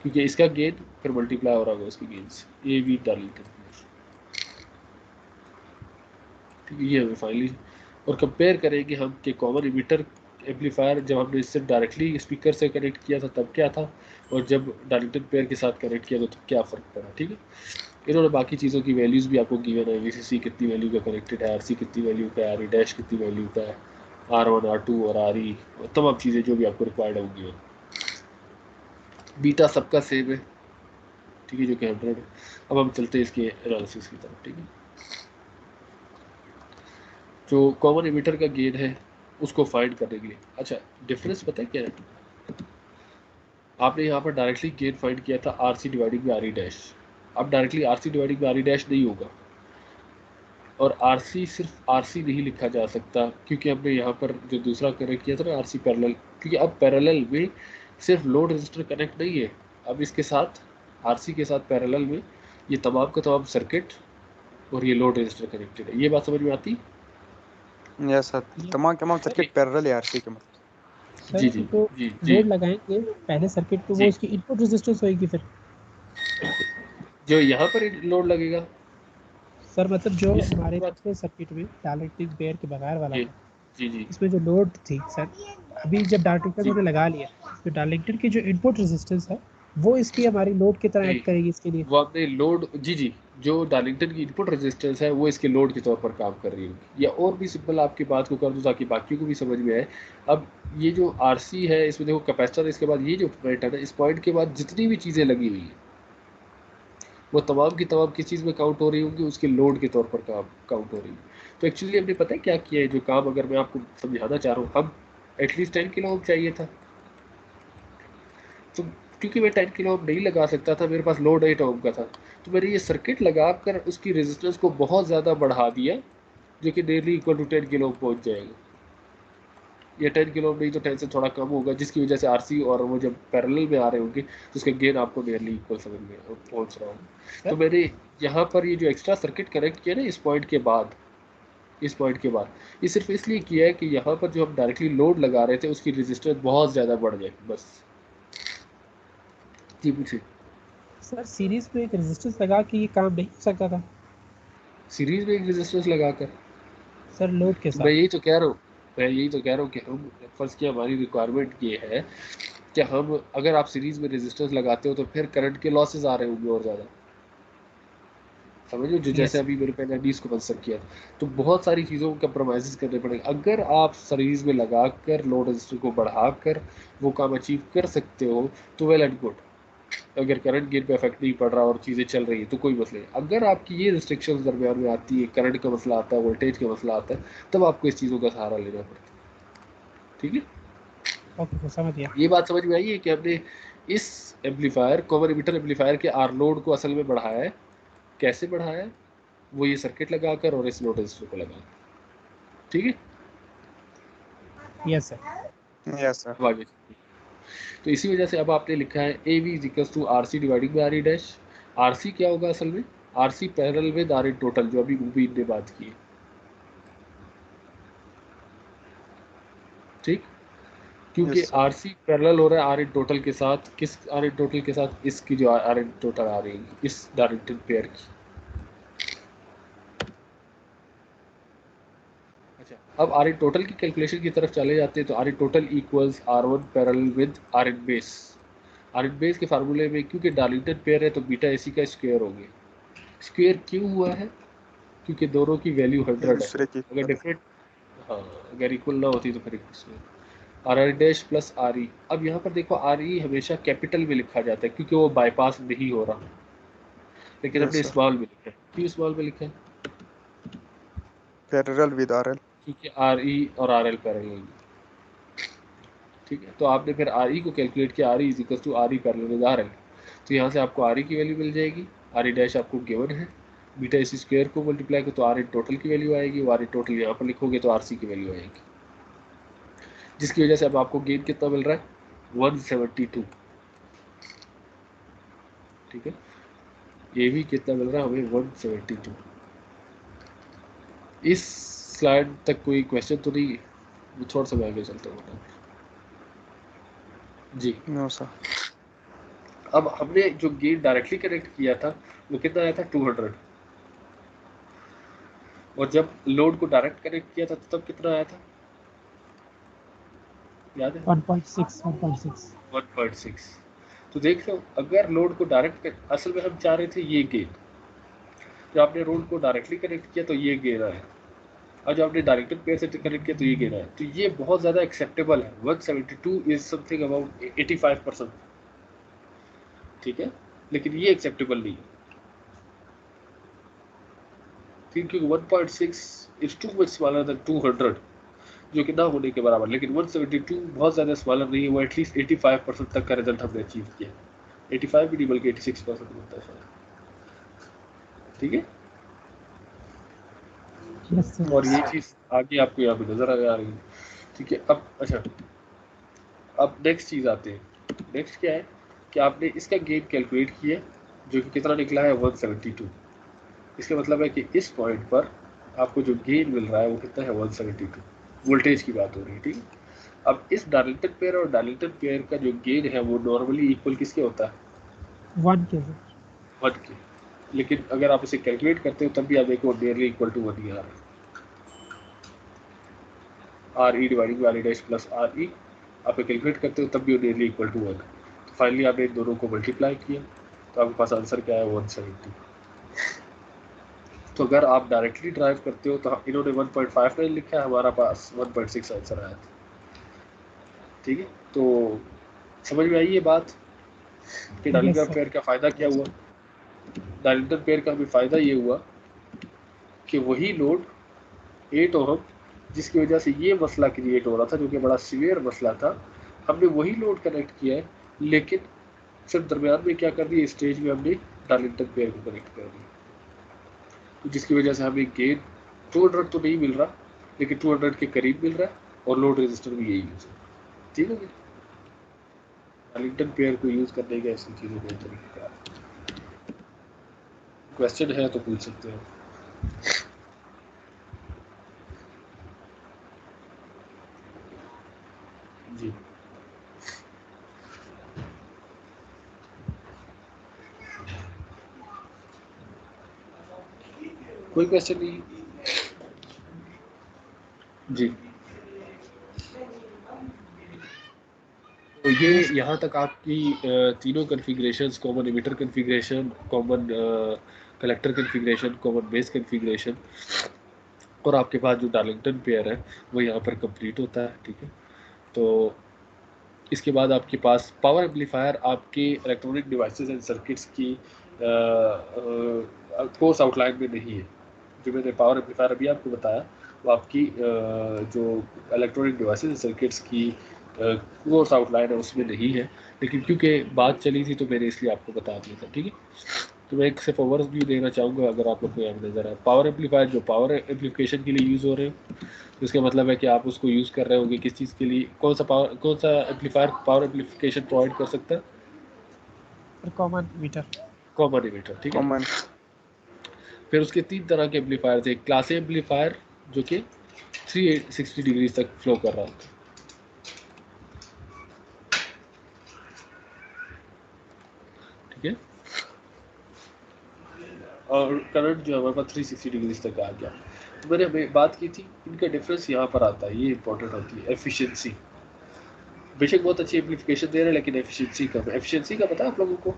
क्योंकि इसका गेन फिर मल्टीप्लाई हो रहा होगा उसकी गेन से, ए वी डार्लिंगटन। ठीक है, ये हमें फाइनली और कंपेयर करेंगे हम कि कॉमन एमिटर एम्पलीफायर जब हमने इससे डायरेक्टली स्पीकर से कनेक्ट किया था तब क्या था, और जब डार्लिंगटन पेयर के साथ कनेक्ट किया तो तब क्या फ़र्क पड़ा। ठीक है, इन्होंने बाकी चीज़ों की वैल्यूज़ भी आपको गिवन है, वीसीसी कितनी वैल्यू का कनेक्टेड है, आरसी कितनी वैल्यू का है, आर डैश कितनी वैल्यू का है, R1 R2 और RE और तमाम चीज़ें जो भी आपको रिक्वायर्ड होंगी। बीटा सबका सेम है, ठीक है, जो कि 100 है। अब हम चलते हैं इसके एनालिसिस की तरफ। ठीक है, जो कॉमन एमिटर का गेन है उसको फाइंड करने के लिए, अच्छा डिफरेंस पता है क्या है, आपने यहाँ पर डायरेक्टली गेन फाइंड किया था RC dividing by RE dash. अब directly RC dividing by RE dash नहीं होगा, और आरसी सिर्फ आरसी नहीं लिखा जा सकता, क्योंकि हमने यहाँ पर जो दूसरा कनेक्ट किया था ना आरसी पैरेलल, क्योंकि अब पैरेलल में सिर्फ लोड रजिस्टर कनेक्ट नहीं है, अब इसके साथ आरसी के साथ पैरेलल में ये तमाम का तमाम सर्किट और ये लोड रजिस्टर कनेक्टेड है। ये बात समझ में आती? यस सर, ये तमाम सर्किट पैरेलल है आरसी के, मतलब। सर जी जी तो जी जी लोड लगाएंगे पहले सर्किट पे, वो जी, इसकी इनपुट रेजिस्टेंस होएगी फिर। जो यहाँ पर लोड लगेगा सर मतलब जो इस हमारे बात, पिछले सर्किट में डायरेक्टिक पेयर के बगैर वाला जी था, जी जी इसमें जो लोड थी सर, अभी जब डार्लिंगटन जी हमने लगा लिया तो डार्लिंगटन की जो इनपुट रेजिस्टेंस है वो इसकी हमारी लोड की तरह नहीं, एक्ट करेगी इसके लिए। वो आपने लोड, जी जी, जो डार्लिंगटन की इनपुट रेजिस्टेंस है वो इसके लोड के तौर पर काम कर रही होगी। या और भी सिंपल आपकी बात को कर दूं ताकि बाकियों को भी समझ में आए। अब ये जो आरसी है इसमें देखो कैपेसिटर, इसके बाद ये जो पॉइंट है ना, इस पॉइंट के बाद जितनी भी चीज़ें लगी हुई हैं वो तमाम की तमाम किस चीज़ में काउंट हो रही होंगी, उसके लोड के तौर पर काउंट हो रही है। तो एक्चुअली हमने पता है क्या किया है, जो काम अगर मैं आपको समझाना चाह रहा हूँ, हम एटलीस्ट 10 किलो ओम चाहिए था, तो क्योंकि मैं 10 किलो ओम नहीं लगा सकता था, मेरे पास लोड 8 ओम का था, तो मैंने ये सर्किट लगा कर उसकी रेजिस्टेंस को बहुत ज़्यादा बढ़ा दिया, जो कि nearly equal to 10 kilo ohm पहुँच जाएगा। ये 10 किलो ओम नहीं तो 10 से थोड़ा कम होगा, जिसकी वजह से आरसी और वो जब पैरेलल में आ रहे होंगे तो उसका गेन आपको नियरली इक्वल समझ में पहुँच रहा होगा। तो सर मैंने यहाँ पर ये जो एक्स्ट्रा सर्किट कनेक्ट किया ना इस पॉइंट के बाद, इस पॉइंट के बाद ये सिर्फ इसलिए किया है कि यहाँ पर जो हम डायरेक्टली लोड लगा रहे थे उसकी रेजिस्टेंस बहुत ज़्यादा बढ़ जाए, बस। जी पूछिए। सर सीरीज में एक रेजिस्टेंस लगा के ये काम नहीं हो सकता था सीरीज में एक रेजिस्टेंस लगाकर, सर लोड के तो साथ? मैं यही तो कह रहा हूँ, मैं यही तो कह रहा हूँ कि हम फर्स्ट की हमारी रिक्वायरमेंट ये है कि हम अगर आप सीरीज में रेजिस्टेंस लगाते हो तो फिर करंट के लॉसेस आ रहे होंगे और ज़्यादा, समझो, जो जैसे यस। अभी मेरे पहले हदीस को कंस्ट्रक्ट किया तो बहुत सारी चीज़ों को कंप्रोमाइज़ करने पड़ेंगे। अगर आप सीरीज में लगा कर लोड रेजिस्टर को बढ़ा कर वो काम अचीव कर सकते हो तो वेल एंड गुड, अगर करंट गेन पे इफेक्ट नहीं पड़ रहा और चीज़ें चल रही है तो कोई मसला नहीं। अगर आपकी ये रिस्ट्रिक्शंस दरमियान में आती है, करंट का मसला आता है, वोल्टेज का मसला आता है, तब आपको इस चीज़ों का सहारा लेना पड़ता है। ठीक है, ओके सर समझ गया। ये बात समझ में आई है कि हमने इस एम्पलीफायर कॉमन एमिटर एम्पलीफायर के आर लोड को असल में बढ़ाया है। कैसे बढ़ाया है, वो ये सर्किट लगाकर और इस लोड रेजिस्टर को लगाकर। ठीक है, यस सर। Yes sir. अब आगे चलते हैं। तो इसी वजह से अब आपने लिखा है A V equals to R C dividing by R E dash. R C क्या होगा असल में, R C parallel with R in total, जो अभी मुबीन ने बात की है। ठीक, क्योंकि yes sir. R C parallel हो रहा है आर इन टोटल के साथ, किस आर इन टोटल के साथ, इसकी जो आर इन टोटल आ रही है इस डायरेक्टेड पेयर की। अच्छा, अब आर इन टोटल की कैलकुलेशन की तरफ चले जाते हैं, तो R in total equals R one parallel with R in base. R in base के फार्मूले में क्योंकि डायरेक्टेड पेयर है तो बीटा एसी का स्क्वायर हो गया। स्क्वायर क्यों हुआ है, क्योंकि दोनों की वैल्यू एक 100 है। दूसरे की अगर इक्वल है। डिफरेंट, हाँ, अगर इक्वल ना होती तो फिर are I dash plus R ई। अब यहाँ पर देखो आर ई हमेशा कैपिटल में लिखा जाता है क्योंकि वो बाईपास नहीं हो रहा, लेकिन यस हमने सर। स्मॉल में लिखा है। क्यों स्मॉल में लिखा है, पैरेलल विद आरएल। क्योंकि आर ई और आर एल पैरेलल में। ठीक है, तो आपने फिर आर ई को कैलकुलेट किया, R E is equal to R E parallel with R L, तो यहाँ से आपको आर ई की वैल्यू मिल जाएगी। आर ई डैश आपको गिवन है, बीटा इसी स्क्वायर को मल्टीप्लाई करो तो आर ई टोटल की वैल्यू आएगी, वो आर ई टोटल यहाँ पर लिखोगे तो आर सी की वैल्यू आएगी, जिसकी वजह से अब आपको गेन कितना मिल रहा है, 172। ठीक है, ये भी कितना मिल रहा है हमें 172। इस स्लाइड तक कोई क्वेश्चन तो नहीं? थोड़ा सा मैं आगे चलता हूँ जी। No sir. अब हमने जो गेन डायरेक्टली कनेक्ट किया था वो कितना आया था 200, और जब लोड को डायरेक्ट कनेक्ट किया था तो तब कितना आया था याद है? 1.6 1.6। तो देख लो, अगर लोड को डायरेक्ट असल में हम चाह रहे थे ये गेन, जब आपने लोड को डायरेक्टली कनेक्ट किया तो ये गेन आया, और जब आपने डायरेक्टेड पेयर से कनेक्ट किया तो ये गेन आया, तो ये बहुत ज़्यादा एक्सेप्टेबल है। 172 इज समथिंग अबाउट 85%, ठीक है, लेकिन ये एक्सेप्टेबल नहीं है, क्योंकि 1.6 is too much smaller than 200, जो कि ना होने के बराबर, लेकिन 172 बहुत ज़्यादा स्मॉलर नहीं है, वो एटलीस्ट 85% तक का रिजल्ट हमने अचीव किया। 85 भी नहीं बल्कि 86% होता है शायद, ठीक है। Yes sir. और ये चीज़ आगे आपको यहाँ पे नजर आ रही है, ठीक है। अब अच्छा, अब नेक्स्ट चीज़ आते हैं। नेक्स्ट क्या है कि आपने इसका गेन कैलकुलेट किया, जो कि कितना निकला है 172। इसका मतलब है कि इस पॉइंट पर आपको जो गेन मिल रहा है वो कितना है 172। वोल्टेज की बात हो रही है, ठीक है। अब इस डायलेक्ट्रिक पेयर और डायलेक्ट्रिक पेयर का जो गेन है वो नॉर्मली इक्वल किसके होता है? 1 के सर। 1 के। लेकिन अगर आप इसे कैलकुलेट करते हो तब भी आप देखो नियरली इक्वल टू 1 ही आ रहा है। R E dividing value dash plus R ई आप कैलकुलेट करते हो तब भी नियरली इक्वल टू 1। तो फाइनली आपने इन दोनों को मल्टीप्लाई किया तो आपके पास आंसर क्या है 170। तो अगर आप डायरेक्टली ड्राइव करते हो तो इन्होंने 1.59 लिखा है, हमारा पास 1.6 आंसर आया था, ठीक है। तो समझ में आई ये बात कि डायलेक्ट्रिक सर। पेयर का फ़ायदा क्या हुआ? डायलेक्ट्रिक पेयर का भी फ़ायदा ये हुआ कि वही लोड 8 ओहम जिसकी वजह से ये मसला क्रिएट हो रहा था, जो कि बड़ा सीवियर मसला था, हमने वही लोड कनेक्ट किया है, लेकिन सिर्फ दरमियान में क्या कर दिया, स्टेज में हमने डायलेक्ट्रिक पेयर को कनेक्ट कर दिया, तो जिसकी वजह से हमें गेन 200 तो नहीं मिल रहा, लेकिन 200 के करीब मिल रहा है, और लोड रेजिस्टर भी यही यूज है, ठीक है। डायलेक्ट्रिक पेयर को यूज करने के ऐसी चीज़ों को तरीका क्वेश्चन है तो पूछ सकते हैं जी। कोई क्वेश्चन नहीं जी। तो ये यहाँ तक आपकी तीनों configurations, common emitter configuration, common collector configuration, common base configuration, और आपके पास जो डार्लिंगटन पेयर है वो यहाँ पर कंप्लीट होता है, ठीक है। तो इसके बाद आपके पास पावर एम्पलीफायर आपके इलेक्ट्रॉनिक डिवाइसेस एंड सर्किट्स की कोर्स आउटलाइन में नहीं है। जो मैंने पावर एम्पलीफायर अभी आपको बताया वो आपकी जो इलेक्ट्रॉनिक डिवाइसेस एंड सर्किट्स की कोर्स आउटलाइन है उसमें नहीं है, लेकिन क्योंकि बात चली थी तो मैंने इसलिए आपको बता दिया था, ठीक है। तो मैं एक सिर्फ ओवरव्यू देना चाहूँगा, अगर आप लोग को यहाँ नज़र आए पावर एम्पलीफायर जो पावर एम्पलीफिकेशन के लिए यूज़ हो रहे हो, तो इसका मतलब है कि आप उसको यूज़ कर रहे होंगे किस चीज़ के लिए, कौन सा एम्पलीफायर पावर एम्पलीफिकेशन प्रोवाइड कर सकता है? Common metre. कॉमन इमिटर, ठीक है। कॉमन। फिर उसके 3 तरह के एम्पलीफायर थे। क्लास ए एम्पलीफायर जो कि 360 डिग्री तक फ्लो कर रहा होता है, ठीक है। और करंट जो है हमारे पास 360 डिग्री तक आ गया। तो मैंने बात की थी, इनका डिफरेंस यहाँ पर आता है, ये इंपॉर्टेंट होती है एफिशिएंसी। बेशक बहुत अच्छी एम्पलीफिकेशन दे रहे हैं लेकिन एफिशिएंसी कम है। एफिशिएंसी का पता है आप लोगों को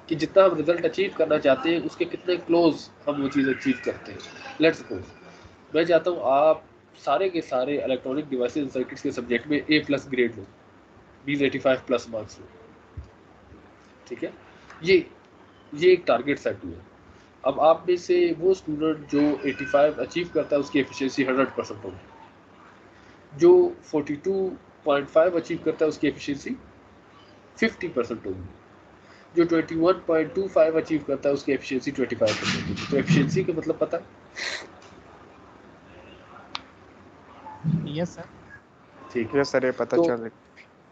कि जितना हम रिजल्ट अचीव करना चाहते हैं उसके कितने क्लोज हम वो चीज़ अचीव करते हैं। लेट्स सपोज मैं चाहता हूँ आप सारे के सारे इलेक्ट्रॉनिक डिवाइसेज सर्किट्स के सब्जेक्ट में A+ ग्रेड लो, 85+ मार्क्स लो, ठीक है। ये एक टारगेट सेट हुआ। अब आप में से वो स्टूडेंट जो 85 अचीव करता है उसकी एफिशिएंसी 100% होगी, जो 42.5 अचीव करता है उसकी एफिशिएंसी 50% होगी, जो 21.25 अचीव करता है उसकी एफिशिएंसी 25% होगी। तो एफिशिएंसी का मतलब पता है? Yes sir. ठीक है। यस सर, ये पता तो चल रही।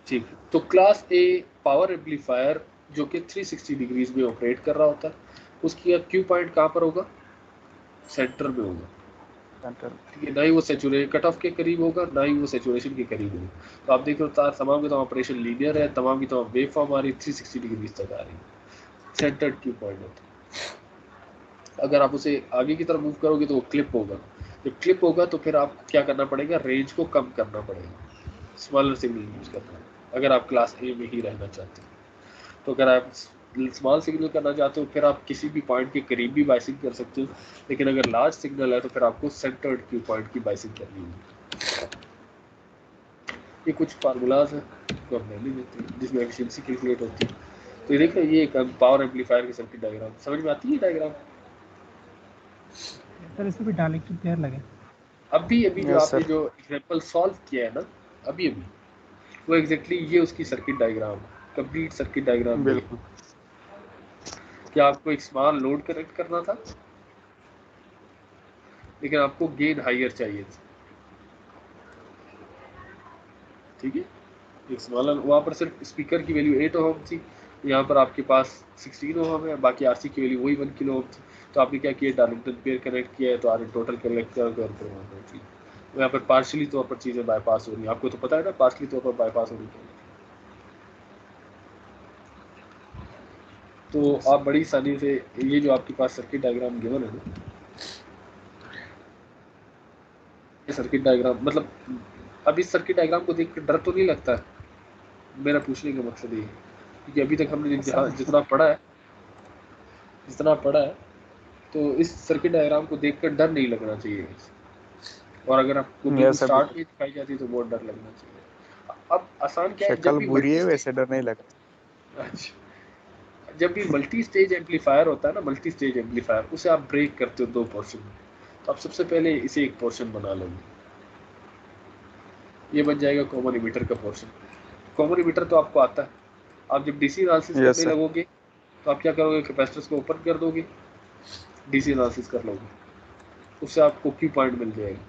ठीक, तो क्लास ए पावर एम्पलीफायर जो कि 360 डिग्रीज में ऑपरेट कर रहा होता है, उसकी क्यू पॉइंट कहाँ पर होगा? सेंटर में होगा। सेंटर। ठीक है, ना ही वो सेचुरेशन कट ऑफ के करीब होगा, ना ही वो सेचुरेशन के करीब होगा। तो आप देख रहे हो तमाम के तमाम ऑपरेशन लीनियर है, तमाम की तमाम वेव फॉर्म आ रही है 360 डिग्रीज तक आ रही है। सेंटर्ड क्यू पॉइंट होता है। अगर आप उसे आगे की तरफ मूव करोगे तो वो क्लिप होगा। जब क्लिप होगा तो फिर आपको क्या करना पड़ेगा? रेंज को कम करना पड़ेगा, स्मॉलर सिग्नल यूज करना है, अगर आप क्लास ए में ही रहना चाहते हैं। तो अगर आप स्मॉल सिग्नल करना चाहते हो फिर आप किसी भी पॉइंट के करीब भी बाइसिंग कर सकते हो, लेकिन अगर लार्ज सिग्नल है तो फिर आपको सेंटर्ड क्यू पॉइंट की बाइसिंग करनी होगी। ये कुछ फार्मूलाज हैं जो हम ले लेते हैं जिसमें एफिशिएंसी कैलकुलेट होती है। तो ये देखो, ये एक पावर एम्पलीफायर की सर्किट डायग्राम समझ में आती है? डायग्राम सर इसमें भी डायलेक्ट्रिक पेयर लगे। अभी जो यस आपने सर। जो एग्जांपल सॉल्व किया है ना, अभी वो एग्जैक्टली ये उसकी circuit diagram, complete circuit diagram ये। बिल्कुल। क्या आपको एक स्मॉल लोड कनेक्ट करना था, लेकिन आपको गेन हायर चाहिए था। ठीक है, एक स्मॉल, वहाँ पर सिर्फ स्पीकर की वैल्यू 8 ओम थी, यहाँ पर आपके पास 16 ओम है, बाकी आरसी की वैल्यू वही 1 किलो ओम थी। तो आपने क्या किया? डार्लिंगटन पेयर कनेक्ट किया है, तो आर टोटल कनेक्ट कर यहाँ पर पार्शियली तौर पर चीज़ें बाईपास हो रही है। आपको तो पता है ना पार्शियली तौर पर बाईपास होनी चाहिए। तो यस। आप बड़ी आसानी से ये जो आपके पास सर्किट डायग्राम गिवन है ना, ये सर्किट डायग्राम मतलब अब इस सर्किट डायग्राम को देख कर डर तो नहीं लगता है? मेरा पूछने का मकसद ये है क्योंकि अभी तक हमने सर जितना पढ़ा है तो इस सर्किट डायग्राम को देखकर डर नहीं लगना चाहिए। और अगर आपको बिल्कुल यस सर स्टार्ट बिल्कुल। में दिखाई जाती है तो बहुत डर लगना चाहिए। अब आसान क्या है, जब शक्ल भी बुरी मल्टी है स्टेज, वैसे डर नहीं लगा। अच्छा, जब भी मल्टी स्टेज एम्पलीफायर होता है ना, मल्टी स्टेज एम्पलीफायर, उसे आप ब्रेक करते हो 2 पोर्शन में। तो आप सबसे पहले इसे एक पोर्शन बना लोगे, ये बन जाएगा कॉमन इमीटर का पोर्शन। कॉमन इमीटर तो आपको आता है। आप जब डीसी एनालिसिस यस करने सर। लगोगे तो आप क्या करोगे? कैपेसिटर्स को ओपन कर दोगे, डीसी एनालिसिस कर लोगे, उससे आपको क्यू पॉइंट मिल जाएगा,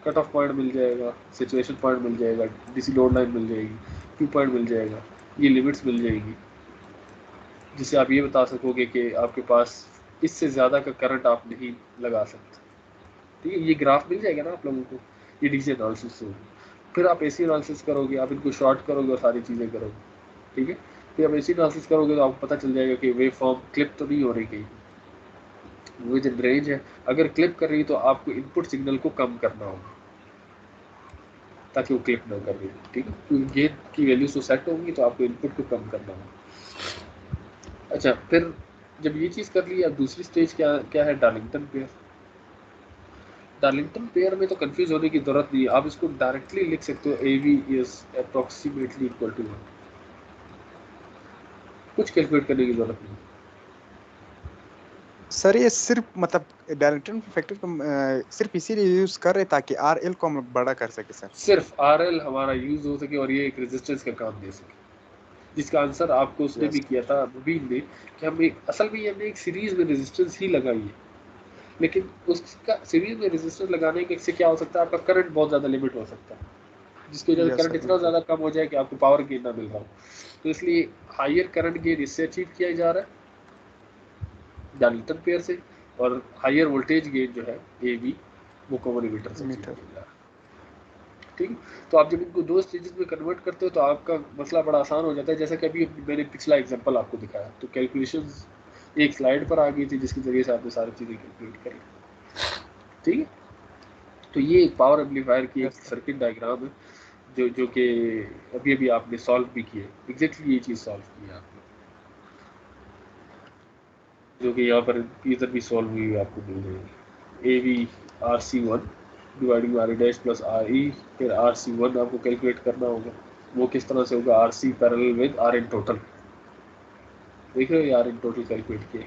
कट ऑफ पॉइंट मिल जाएगा, सिचुएशन पॉइंट मिल जाएगा, डीसी लोड लाइन मिल जाएगी, क्यू पॉइंट मिल जाएगा, ये लिमिट्स मिल जाएगी, जिससे आप ये बता सकोगे कि आपके पास इससे ज़्यादा का करंट आप नहीं लगा सकते। ठीक है, ये ग्राफ मिल जाएगा ना आप लोगों को, ये डीसी एनालिसिस से होगी। फिर आप एसी एनालिसिस करोगे, आप इनको शॉर्ट करोगे और सारी चीज़ें करोगे। ठीक है, फिर आप एसी एनालिसिस करोगे तो आपको पता चल जाएगा कि वेव फॉर्म क्लिप तो नहीं हो रही कहीं, विद इन रेंज है। अगर क्लिप कर रही है तो आपको इनपुट सिग्नल को कम करना होगा ताकि वो क्लिप ना कर रही हो। ठीक है, क्योंकि गेन की वैल्यूज तो सेट होंगी तो आपको इनपुट को कम करना होगा। अच्छा, फिर जब ये चीज़ कर ली, अब दूसरी स्टेज क्या है? Darlington pair. डार्लिंगटन पेयर में तो कंफ्यूज होने की जरूरत नहीं है, आप इसको डायरेक्टली लिख सकते हो A V is approximately equal to 1, कुछ कैलकुलेट करने की जरूरत नहीं। सर ये सिर्फ मतलब डायरेक्टन फैक्टर को सिर्फ इसीलिए यूज कर रहे ताकि आरएल को हम लोग बड़ा कर सके सर। सिर्फ आरएल हमारा यूज हो सके और ये एक रेजिस्टेंस का काम दे सके, जिसका आंसर आपको उसने भी यस। किया था मुबीन ने कि हम असल में हमने एक सीरीज में रेजिस्टेंस ही लगाई है, लेकिन उसका सीरीज में रेजिस्टेंस लगाने के से क्या हो सकता है? आपका करंट बहुत ज़्यादा लिमिट हो सकता है, जिसकी वजह से यस करंट सर इतना बिल्कुल। ज़्यादा कम हो जाए कि आपको पावर गेन ना मिल रहा हो। तो इसलिए हायर करंट गेन इससे अचीव किया जा रहा है, डार्लिंगटन पेयर से, और हायर वोल्टेज गेन जो है ए बी, वो कॉमन इमीटर से अचीव मीटर। किया जा रहा है। ठीक है, तो आप जब इनको 2 स्टेजेस में कन्वर्ट करते हो तो आपका मसला बड़ा आसान हो जाता है। जैसा कि अभी मैंने पिछला एग्जांपल आपको दिखाया, तो कैलकुलेशंस एक स्लाइड पर आ गई थी जिसके जरिए से आपने सारी चीज़ें कैलकुलेट कर ली। ठीक है, तो ये एक पावर एम्पलीफायर की एक यस सर। सर्किट डायग्राम है जो कि अभी आपने सॉल्व भी की है। एग्जैक्टली ये चीज़ सॉल्व की है आपने, जो कि यहाँ पर इधर भी सॉल्व हुई हुई आपको मिल जाएगी। A V R C 1 dividing R E dash plus R E, फिर आर सी 1 आपको कैलकुलेट करना होगा। वो किस तरह से होगा? R C parallel with R in total. देख रहे हो, आर इन टोटल कैलकुलेट किए,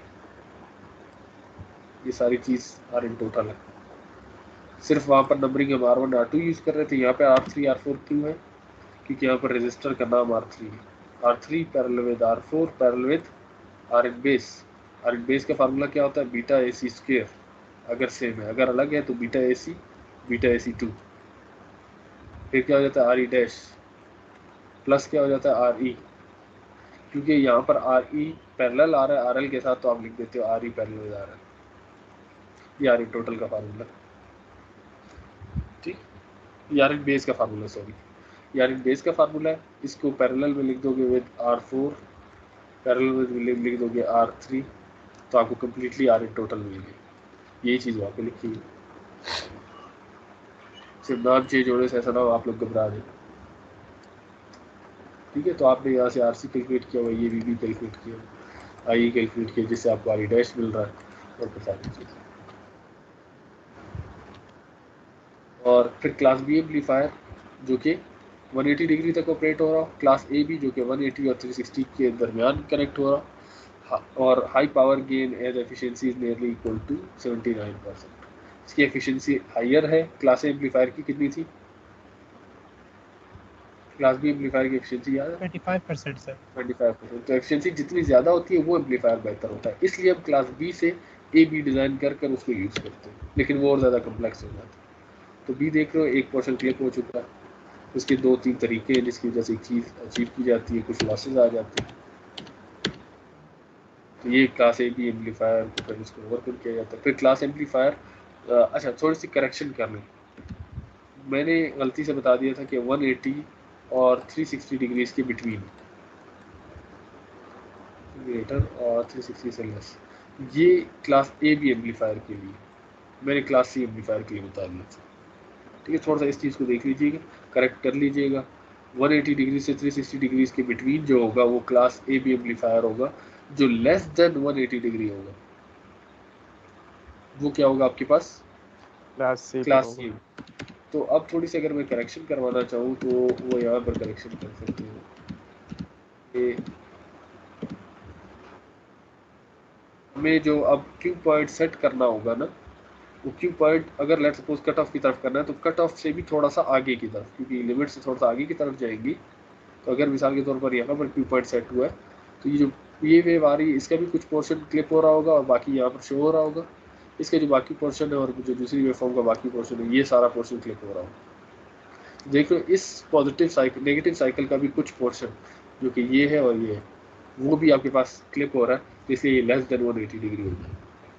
ये सारी चीज़ आर इन टोटल है। सिर्फ वहाँ पर नंबरिंग हम R1 R2 यूज़ कर रहे थे, यहाँ पे R3 R4 क्यों है? क्योंकि यहाँ पर रजिस्टर का नाम R3 है। R3 parallel with R4 parallel with R in base. R in base का फार्मूला क्या होता है? बीटा ए सी स्क्वेयर, अगर सेम है, अगर अलग है तो बीटा ए सी 2। फिर क्या हो जाता है? आर ई डैश प्लस क्या हो जाता है? आर ई, क्योंकि यहाँ पर आर ई पैरेलल आ रहा है आर एल के साथ, तो आप लिख देते हो आर ई पैरेलल आ रहा है, ये आर ई टोटल का फार्मूला, ठीक, ये आर ई बेस का फार्मूला, सॉरी ये आर ई बेस का फार्मूला है। इसको पैरेलल में लिख दोगे विद आर फोर, पैरेलल में लिख दोगे आर थ्री, तो आपको कम्प्लीटली आर ई टोटल मिलेगी। यही चीज़ वहाँ पे लिखी है, सिर्फ नाम चेंज होने से ऐसा ना हो आप लोग घबरा दें, ठीक है। तो आपने यहाँ से आर सी कैलकुलेट किया हुआ, ये वी कैलकुलेट किया, आई कैलकुलेट किया, जिससे आपको आर ई डैश मिल रहा है और सारी चीज़ें। और फिर क्लास बी एम्पलीफायर जो कि 180 डिग्री तक ऑपरेट हो रहा, क्लास ए बी जो कि 180 और 360 के दरमियान कनेक्ट हो रहा, और high power gain as efficiency is nearly equal to 79%। इसकी एफिशिएंसी हायर है। क्लास ए एम्पलीफायर की कितनी थी? क्लास बी एम्पलीफायर की एफिशिएंसी याद है? 25% सर। 25%। तो एफिशिएंसी जितनी ज़्यादा होती है वो एम्पलीफायर बेहतर होता है, इसलिए हम क्लास बी से ए बी डिज़ाइन कर उसको यूज़ करते हैं, लेकिन वो और ज़्यादा कम्प्लेक्स हो जाता है। तो बी देख रहे हो, एक पोर्शन क्लिप हो चुका है, उसके 2-3 तरीके हैं जिसकी वजह से एक चीज़ अचीव की जाती है, कुछ लॉसेज आ जाते हैं। तो ये क्लास ए बी एम्पलीफायर को फिर इसको ओवरकम किया जाता है। फिर क्लास एम्पलीफायर, अच्छा थोड़ी सी करेक्शन कर लें, मैंने गलती से बता दिया था कि 180 और 360 डिग्रीज के बिटवीन, ग्रेटर और 360 से लेस, ये क्लास ए बी एम्पलीफायर के लिए, मैंने क्लास सी एम्पलीफायर के लिए बता दिया था, ठीक है। थोड़ा सा इस चीज़ को देख लीजिएगा, करेक्ट कर लीजिएगा। 180 डिग्री से 360 डिग्रीज के बिटवीन जो होगा वो क्लास ए बी एम्पलीफायर होगा, जो लेस देन 180 डिग्री होगा वो क्या होगा आपके पास? Class C. तो अब थोड़ी सी अगर मैं करेक्शन करवाना चाहूँ तो वो यहाँ पर करेक्शन कर सकते हो। ये हमें जो अब क्यू पॉइंट सेट करना होगा ना, वो क्यू पॉइंट अगर लेट सपोज कट ऑफ की तरफ करना है तो कट ऑफ से भी थोड़ा सा आगे की तरफ, क्योंकि लिमिट से थोड़ा सा आगे की तरफ जाएंगी। तो अगर मिसाल के तौर पर यहाँ पर क्यू पॉइंट सेट हुआ है तो ये जो ये वेव आ रही है इसका भी कुछ पोर्शन क्लिप हो रहा होगा और बाकी यहाँ पर शो हो रहा होगा, इसके जो बाकी पोर्शन है और जो दूसरी वेव फॉर्म का बाकी पोर्शन है ये सारा पोर्शन क्लिप हो रहा होगा। देखो इस पॉजिटिव साइकिल नेगेटिव साइकिल का भी कुछ पोर्शन जो कि ये है और ये है वो भी आपके पास क्लिप हो रहा है, तो इसलिए ये लेस देन 180 डिग्री होगी,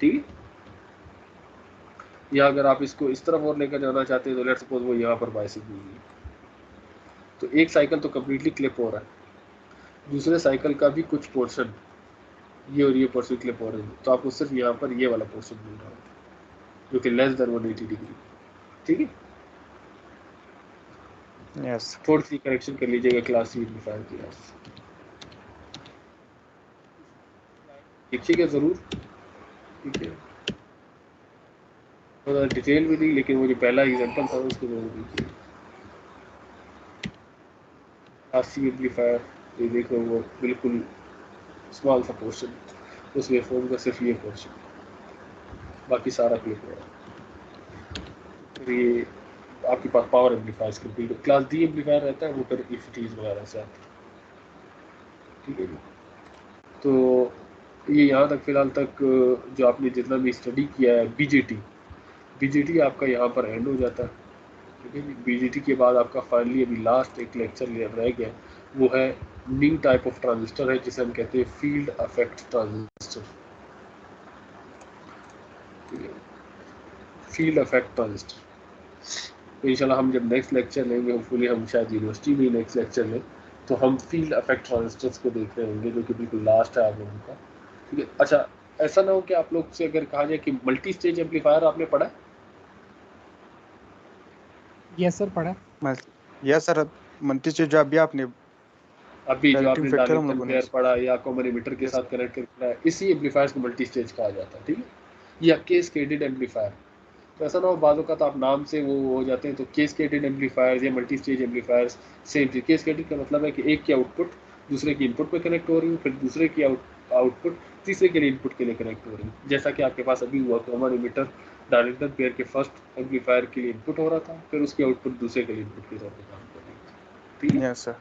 ठीक है। या अगर आप इसको इस तरफ और लेकर जाना चाहते हैं तो लेट्स सपोज वो यहाँ पर बाइसिंग हुई है, तो एक साइकिल तो कम्प्लीटली क्लिप हो रहा है, दूसरे साइकिल का भी कुछ पोर्शन ये और ये पोर्शन क्लिप हो रहे हैं, तो आपको सिर्फ यहाँ पर ये वाला पोर्शन मिल रहा है जो कि लेस देन 180 डिग्री, ठीक है। यस थोड़ी सी करेक्शन कर लीजिएगा क्लास सी एम्पलीफायर की, देखिएगा ज़रूर, ठीक है। थोड़ा डिटेल भी नहीं, लेकिन वो जो पहला एग्जांपल था उसको जरूर देखिए। क्लास सी एम्पलीफायर ये देखो वो बिल्कुल स्मॉल सा पोर्शन, उस वेवफॉर्म का सिर्फ ये पोर्शन, बाकी सारा क्लिप हो रहा है। फिर ये आपके पास power amplifiers complete, class D amplifier रहता है वो फिर इफिटीज वगैरह से आता है, ठीक है जी। तो ये यहाँ तक फिलहाल तक जो आपने जितना भी स्टडी किया है बीजेटी आपका यहाँ पर एंड हो जाता है, ठीक है जी। बीजेटी के बाद आपका फाइनली अभी लास्ट एक लेक्चर रह गया, वो है न्यू टाइप ऑफ ट्रांजिस्टर है जिसे हम कहते हैं फील्ड इफेक्ट ट्रांजिस्टर, ठीक है, फील्ड इफेक्ट ट्रांजिस्टर। तो इंशाल्लाह हम जब नेक्स्ट लेक्चर लेंगे, होपफुली हम शायद यूनिवर्सिटी में नेक्स्ट लेक्चर लें, तो हम फील्ड इफेक्ट ट्रांजिस्टर्स को देख रहे होंगे जो कि बिल्कुल लास्ट है आप लोगों का, ठीक है। अच्छा ऐसा ना हो कि आप लोग से अगर कहा जाए कि मल्टी स्टेज एम्पलीफायर आपने पढ़ा? यस सर पढ़ा। यस सर, मल्टी स्टेज जो अभी आपने अभी जो डायरेक्टिंग आपने फैक्टर हम डार्लिंगटन लोगों ने, पेयर पढ़ा या कॉमन एमिटर के यस साथ कनेक्ट करके पढ़ा है, इसी एम्पलीफायर्स को मल्टी स्टेज कहा जाता है, ठीक है, या कैस्केडेड एम्पलीफायर। तो ऐसा ना हो बाज़ों का तो आप नाम से वो हो जाते हैं, तो कैस्केडेड एम्पलीफायर्स या मल्टी स्टेज एम्पलीफायर्स सेम चीज़। कैस्केडेड का मतलब है कि एक की आउटपुट दूसरे की इनपुट पे कनेक्ट हो रही है, फिर दूसरे की आउटपुट तीसरे के लिए इनपुट के लिए कनेक्ट हो रही है, जैसा कि आपके पास अभी हुआ कॉमन एमिटर डार्लिंगटन पेयर के फर्स्ट एम्पलीफायर के लिए इनपुट हो रहा था, फिर उसकी आउटपुट दूसरे के लिए इनपुट के तौर पर काम कर रही थी, ठीक है। यस सर,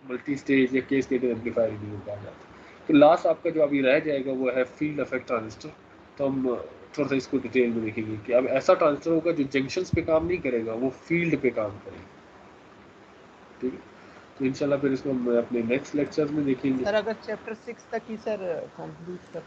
मल्टी स्टेज या कैस्केडेड एम्पलीफायर भी कहा जाता है। तो लास्ट आपका जो अभी रह जाएगा वो है फील्ड इफेक्ट ट्रांजिस्टर। तो हम थोड़ा सा इसको डिटेल में देखेंगे कि अब ऐसा ट्रांजिस्टर होगा जो जंक्शंस पे काम नहीं करेगा, वो फील्ड पे काम करेगा, ठीक है। तो इंशाल्लाह फिर इसको हम अपने नेक्स्ट लेक्चर्स में देखेंगे। सर अगर चैप्टर 6 तक ही सर कंक्लूड कर